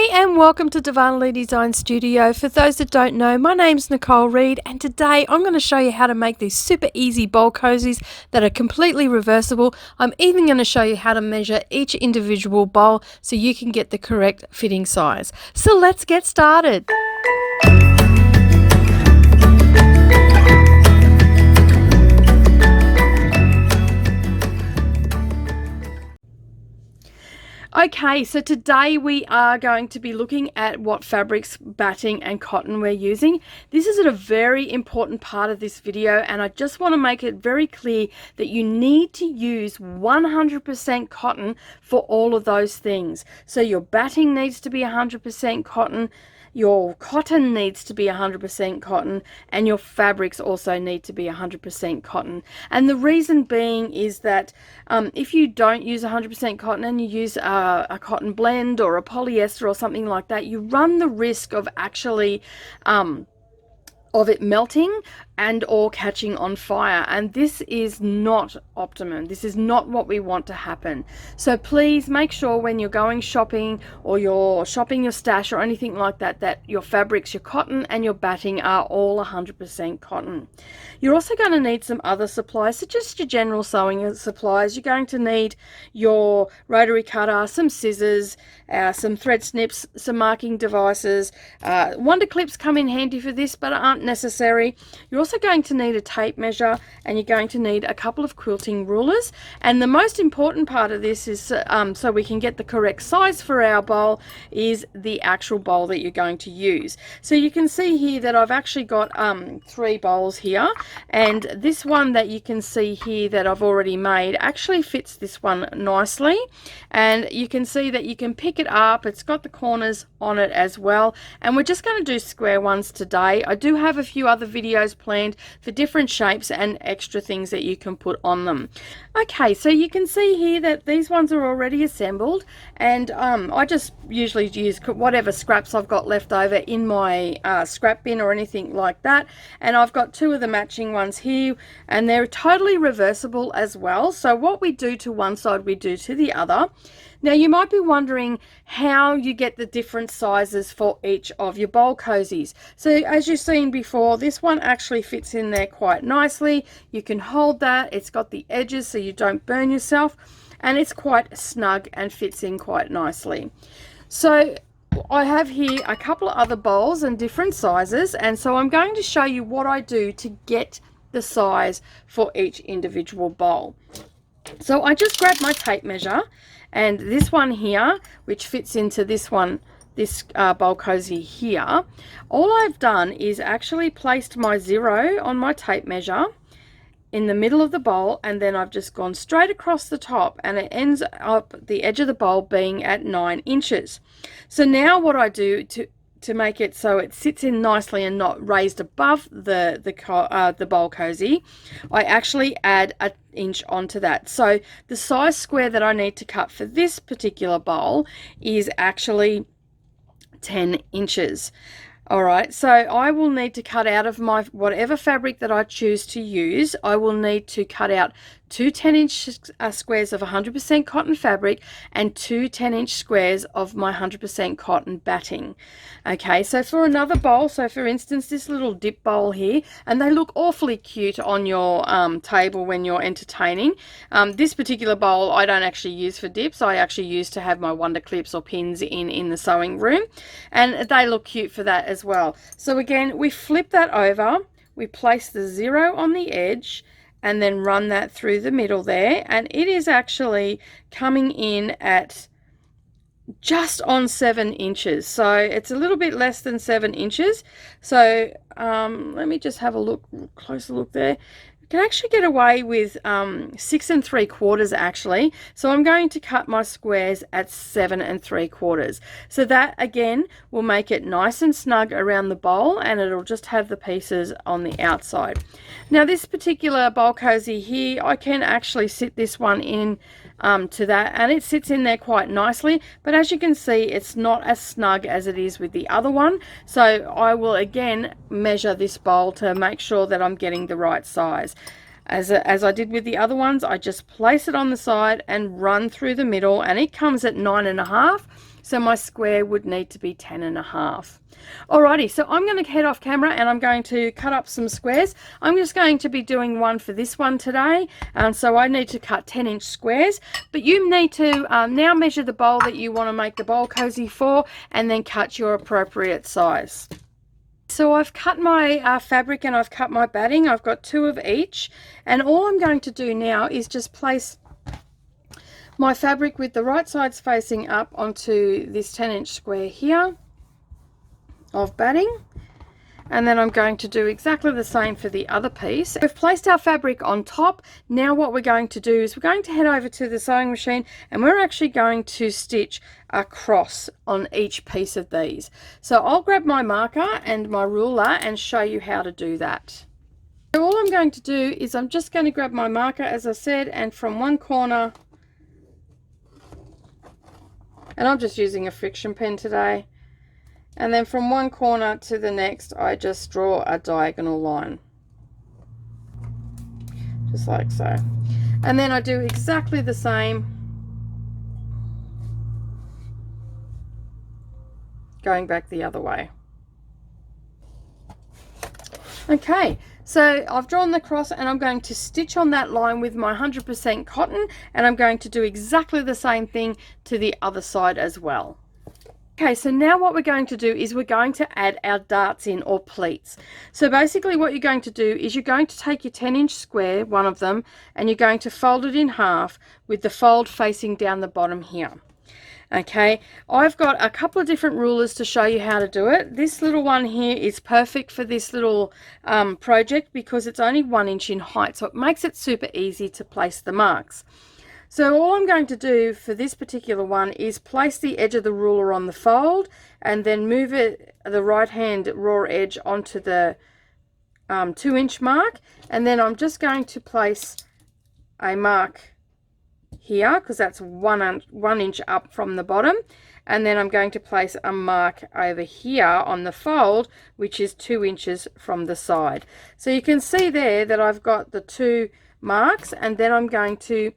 Hey and welcome to Darvanalee Designs Studio. For those that don't know, my name's Nicole Reed and today I'm going to show you how to make these super easy bowl cozies that are completely reversible. I'm even going to show you how to measure each individual bowl so you can get the correct fitting size. So let's get started. Okay, so today we are going to be looking at what fabrics, batting and cotton we're using. This is a very important part of this video and I just want to make it very clear that you need to use 100% cotton for all of those things. So your batting needs to be 100% cotton, your cotton needs to be 100% cotton, and your fabrics also need to be 100% cotton. And the reason being is that if you don't use 100% cotton and you use a cotton blend or a polyester or something like that, you run the risk of actually of it melting and or catching on fire, and this is not optimum. This is not what we want to happen. So please make sure when you're going shopping or you're shopping your stash or anything like that, that your fabrics, your cotton and your batting are all 100% cotton. You're also going to need some other supplies, so just your general sewing supplies. You're going to need your rotary cutter, some scissors, some thread snips, some marking devices. Wonder clips come in handy for this but aren't necessary. You're also going to need a tape measure and you're going to need a couple of quilting rulers, and the most important part of this is so we can get the correct size for our bowl is the actual bowl that you're going to use. So you can see here that I've actually got 3 bowls here, and this one that you can see here that I've already made actually fits this one nicely, and you can see that you can pick it up. It's got the corners on it as well, and we're just going to do square ones today. I do have a few other videos planned for different shapes and extra things that you can put on them. Okay, so you can see here that these ones are already assembled, and I just usually use whatever scraps I've got left over in my scrap bin or anything like that, and I've got 2 of the matching ones here, and they're totally reversible as well. So what we do to one side we do to the other. Now you might be wondering how you get the different sizes for each of your bowl cozies. So as you've seen before, this one actually fits in there quite nicely. You can hold that, it's got the edges so you don't burn yourself, and it's quite snug and fits in quite nicely. So I have here a couple of other bowls and different sizes, and so I'm going to show you what I do to get the size for each individual bowl. So I just grabbed my tape measure, and this one here, which fits into this one, this bowl cozy here, all I've done is actually placed my 0 on my tape measure in the middle of the bowl, and then I've just gone straight across the top, and it ends up the edge of the bowl being at 9 inches. So now what I do to make it so it sits in nicely and not raised above the bowl cozy, I actually add an inch onto that. So the size square that I need to cut for this particular bowl is actually 10 inches. All right, so I will need to cut out of my whatever fabric that I choose to use. I will need to cut out 2 10-inch squares of 100% cotton fabric and 2 10-inch squares of my 100% cotton batting. Okay, so for another bowl, so for instance this little dip bowl here, and they look awfully cute on your table when you're entertaining. This particular bowl I don't actually use for dips. I actually use to have my wonder clips or pins in the sewing room, and they look cute for that as well. So again, we flip that over, we place the 0 on the edge, and then run that through the middle there, and it is actually coming in at just on 7 inches. So it's a little bit less than 7 inches. So let me just have a closer look there. You can actually get away with 6 3/4 actually. So I'm going to cut my squares at 7 3/4. So that again will make it nice and snug around the bowl, and it'll just have the pieces on the outside. Now this particular bowl cozy here, I can actually sit this one in to that, and it sits in there quite nicely, but as you can see it's not as snug as it is with the other one. So I will again measure this bowl to make sure that I'm getting the right size. As I did with the other ones, I just place it on the side and run through the middle, and it comes at 9.5. So my square would need to be 10.5. Alrighty, so I'm going to head off camera and I'm going to cut up some squares. I'm just going to be doing one for this one today, so I need to cut 10-inch squares, but you need to now measure the bowl that you want to make the bowl cozy for, and then cut your appropriate size. So I've cut my fabric and I've cut my batting. I've got 2 of each, and all I'm going to do now is just place my fabric with the right sides facing up onto this 10-inch square here of batting, and then I'm going to do exactly the same for the other piece. We've placed our fabric on top. Now what we're going to do is we're going to head over to the sewing machine, and we're actually going to stitch a cross on each piece of these. So I'll grab my marker and my ruler and show you how to do that. So all I'm going to do is I'm just going to grab my marker, as I said, and from one corner, and I'm just using a friction pen today, and then from one corner to the next I just draw a diagonal line, just like so, and then I do exactly the same going back the other way. Okay, so I've drawn the cross and I'm going to stitch on that line with my 100% cotton, and I'm going to do exactly the same thing to the other side as well. Okay, so now what we're going to do is we're going to add our darts in, or pleats. So basically what you're going to do is you're going to take your 10-inch square, one of them, and you're going to fold it in half with the fold facing down the bottom here. Okay, I've got a couple of different rulers to show you how to do it. This little one here is perfect for this little project because it's only 1 inch in height, so it makes it super easy to place the marks. So all I'm going to do for this particular one is place the edge of the ruler on the fold, and then move it, the right hand raw edge, onto the 2-inch mark, and then I'm just going to place a mark here because that's 1 inch up from the bottom, and then I'm going to place a mark over here on the fold, which is 2 inches from the side. So you can see there that I've got the 2 marks, and then I'm going to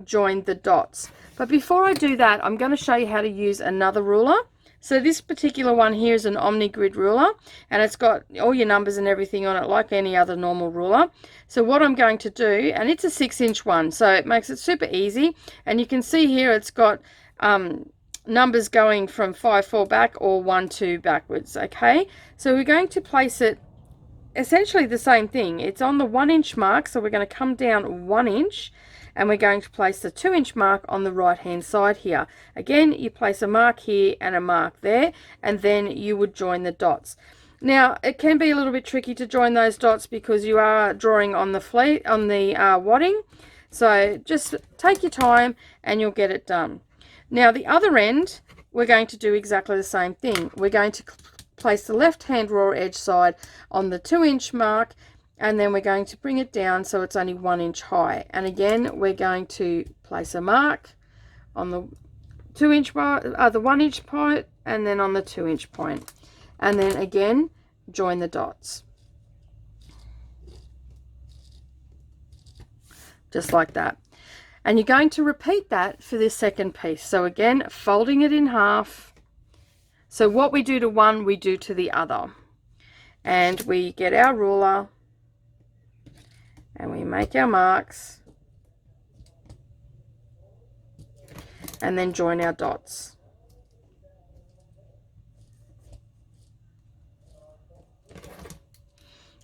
join the dots. But before I do that, I'm going to show you how to use another ruler. So this particular one here is an Omni Grid ruler, and it's got all your numbers and everything on it like any other normal ruler. So what I'm going to do, and it's a 6-inch one, so it makes it super easy, and you can see here it's got numbers going from 5-4 back or 1-2 backwards. Okay, so we're going to place it essentially the same thing. It's on the 1-inch mark, so we're going to come down 1 inch, and we're going to place the 2-inch mark on the right hand side here. Again, you place a mark here and a mark there, and then you would join the dots. Now it can be a little bit tricky to join those dots because you are drawing on the wadding, so just take your time and you'll get it done. Now the other end, we're going to do exactly the same thing. We're going to place the left hand raw edge side on the 2-inch mark, and then we're going to bring it down so it's only 1 inch high, and again we're going to place a mark on the 2-inch mark, the 1 inch point, and then on the 2-inch point, and then again join the dots just like that. And you're going to repeat that for this second piece. So again, folding it in half. So what we do to one, we do to the other, and we get our ruler and we make our marks and then join our dots.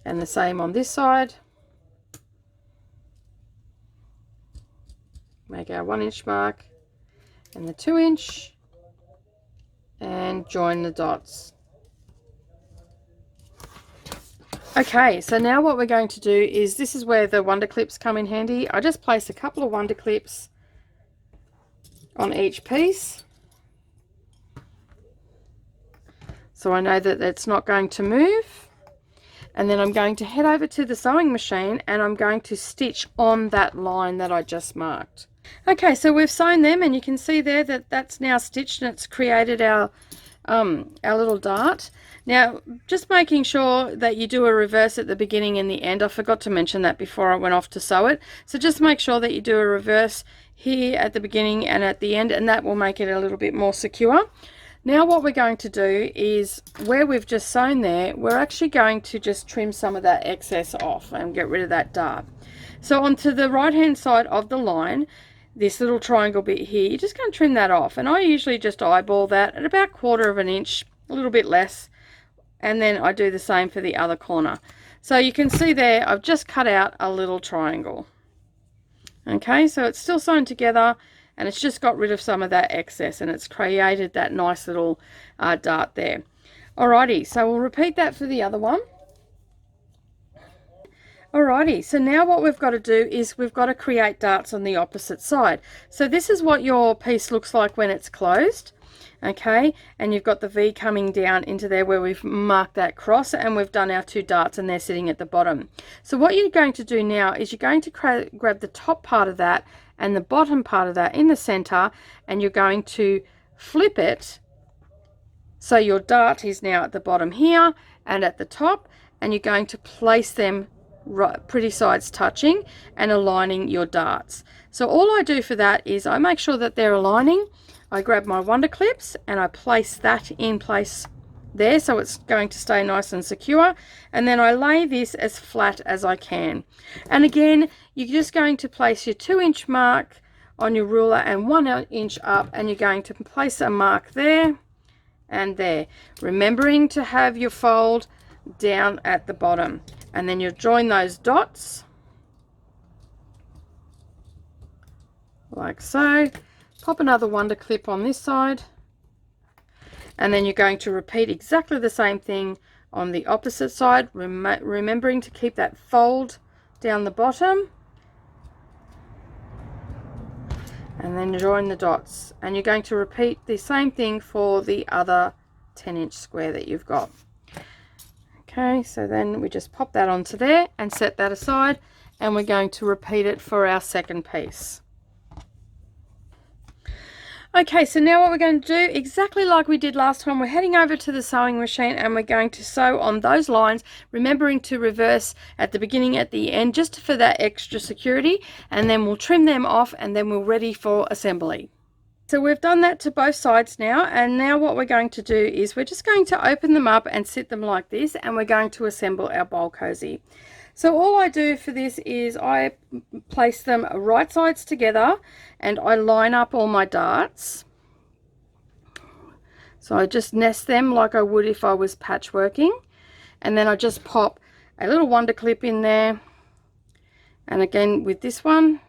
And the same on this side. Make our 1 inch mark and the 2 inch and join the dots. Okay, so now what we're going to do is, this is where the wonder clips come in handy. I just place a couple of wonder clips on each piece, so I know that it's not going to move. And then I'm going to head over to the sewing machine and I'm going to stitch on that line that I just marked. Okay, so we've sewn them, and you can see there that that's now stitched, and it's created our our little dart. Now, just making sure that you do a reverse at the beginning and the end. I forgot to mention that before I went off to sew it. So just make sure that you do a reverse here at the beginning and at the end, and that will make it a little bit more secure. Now what we're going to do is, where we've just sewn there, we're actually going to just trim some of that excess off and get rid of that dart. So onto the right hand side of the line, this little triangle bit here, you're just going to trim that off, and I usually just eyeball that at about 1/4 of an inch, a little bit less, and then I do the same for the other corner. So you can see there I've just cut out a little triangle. Okay, so it's still sewn together, and it's just got rid of some of that excess, and it's created that nice little dart there. Alrighty, so we'll repeat that for the other one. Alrighty, so now what we've got to do is we've got to create darts on the opposite side. So this is what your piece looks like when it's closed. Okay, and you've got the V coming down into there where we've marked that cross, and we've done our 2 darts and they're sitting at the bottom. So what you're going to do now is you're going to grab the top part of that and the bottom part of that in the center, and you're going to flip it so your dart is now at the bottom here and at the top, and you're going to place them right, pretty sides touching and aligning your darts. So all I do for that is I make sure that they're aligning. I grab my wonder clips and I place that in place there, so it's going to stay nice and secure, and then I lay this as flat as I can. And again, you're just going to place your 2-inch mark on your ruler and 1 inch up, and you're going to place a mark there and there, remembering to have your fold down at the bottom, and then you'll join those dots like so. Pop another wonder clip on this side, and then you're going to repeat exactly the same thing on the opposite side, remembering to keep that fold down the bottom, and then join the dots, and you're going to repeat the same thing for the other 10-inch square that you've got. Okay, so then we just pop that onto there and set that aside, and we're going to repeat it for our second piece. Okay, so now what we're going to do, exactly like we did last time, we're heading over to the sewing machine and we're going to sew on those lines, remembering to reverse at the beginning, at the end, just for that extra security, and then we'll trim them off, and then we're ready for assembly. So we've done that to both sides now, and now what we're going to do is we're just going to open them up and sit them like this, and we're going to assemble our bowl cozy. So all I do for this is I place them right sides together and I line up all my darts. So I just nest them like I would if I was patchworking, and then I just pop a little wonder clip in there, and again with this one,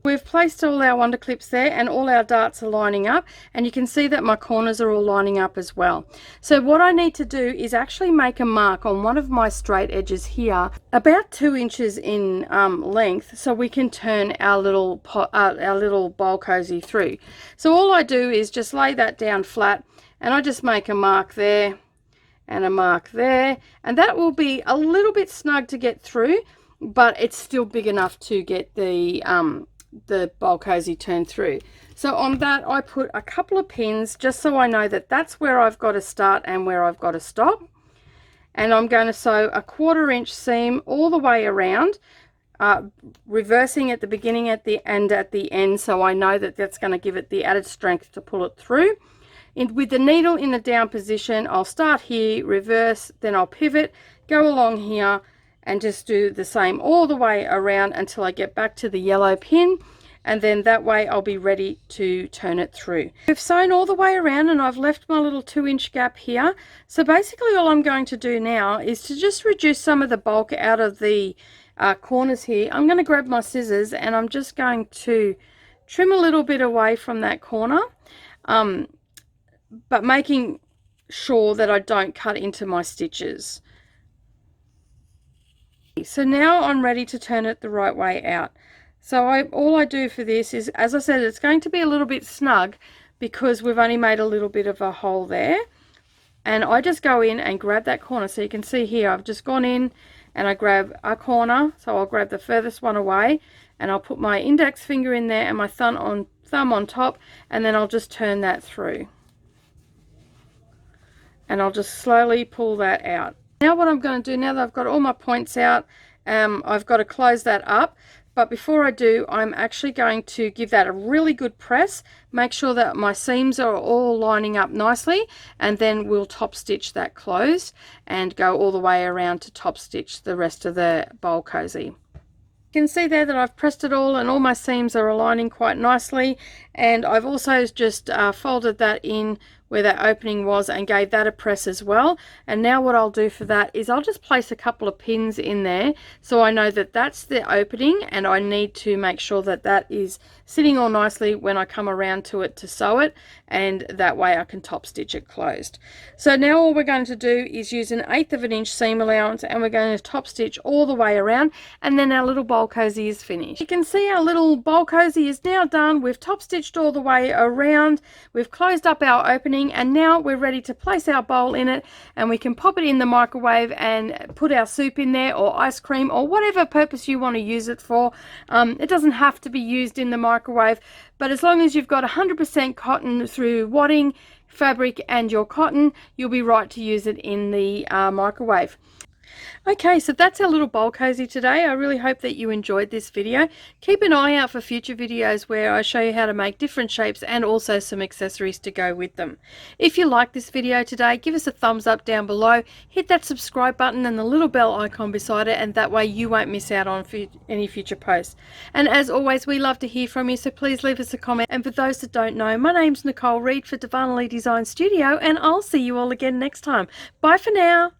we've placed all our wonder clips there and all our darts are lining up, and you can see that my corners are all lining up as well. So what I need to do is actually make a mark on one of my straight edges here, about 2 inches in length, so we can turn our little bowl cozy through. So all I do is just lay that down flat, and I just make a mark there and a mark there, and that will be a little bit snug to get through, but it's still big enough to get the bowl cozy turned through. So on that I put a couple of pins just so I know that that's where I've got to start and where I've got to stop, and I'm going to sew a 1/4 inch seam all the way around, reversing at the beginning at the end, so I know that that's going to give it the added strength to pull it through. With the needle in the down position, I'll start here, reverse, then I'll pivot, go along here, and just do the same all the way around until I get back to the yellow pin, and then that way I'll be ready to turn it through. We've sewn all the way around and I've left my little 2-inch gap here. So basically all I'm going to do now is to just reduce some of the bulk out of the corners here. I'm going to grab my scissors and I'm just going to trim a little bit away from that corner, but making sure that I don't cut into my stitches. So now I'm ready to turn it the right way out. So all I do for this is, as I said, it's going to be a little bit snug because we've only made a little bit of a hole there, and I just go in and grab that corner. So you can see here I've just gone in and I grab a corner, so I'll grab the furthest one away and I'll put my index finger in there and my thumb on top, and then I'll just turn that through. And I'll just slowly pull that out. Now what I'm going to do, now that I've got all my points out, I've got to close that up. But before I do, I'm actually going to give that a really good press. Make sure that my seams are all lining up nicely, and then we'll top stitch that closed and go all the way around to top stitch the rest of the bowl cozy. You can see there that I've pressed it all and all my seams are aligning quite nicely, and I've also just folded that in where that opening was and gave that a press as well. And now what I'll do for that is I'll just place a couple of pins in there so I know that that's the opening, and I need to make sure that that is sitting all nicely when I come around to it to sew it, and that way I can top stitch it closed. So now all we're going to do is use 1/8 of an inch seam allowance, and we're going to top stitch all the way around, and then our little bowl cozy is finished. You can see our little bowl cozy is now done. We've top stitched all the way around, we've closed up our opening, and now we're ready to place our bowl in it, and we can pop it in the microwave and put our soup in there, or ice cream, or whatever purpose you want to use it for. It doesn't have to be used in the microwave, but as long as you've got 100% cotton through wadding fabric and your cotton, you'll be right to use it in the microwave. Okay, so that's our little bowl cozy today. I really hope that you enjoyed this video. Keep an eye out for future videos where I show you how to make different shapes and also some accessories to go with them. If you like this video today, give us a thumbs up down below, hit that subscribe button and the little bell icon beside it, and that way you won't miss out on any future posts. And as always, we love to hear from you, so please leave us a comment. And for those that don't know, my name's Nicole Reed for Darvanalee Designs Studio, and I'll see you all again next time. Bye for now.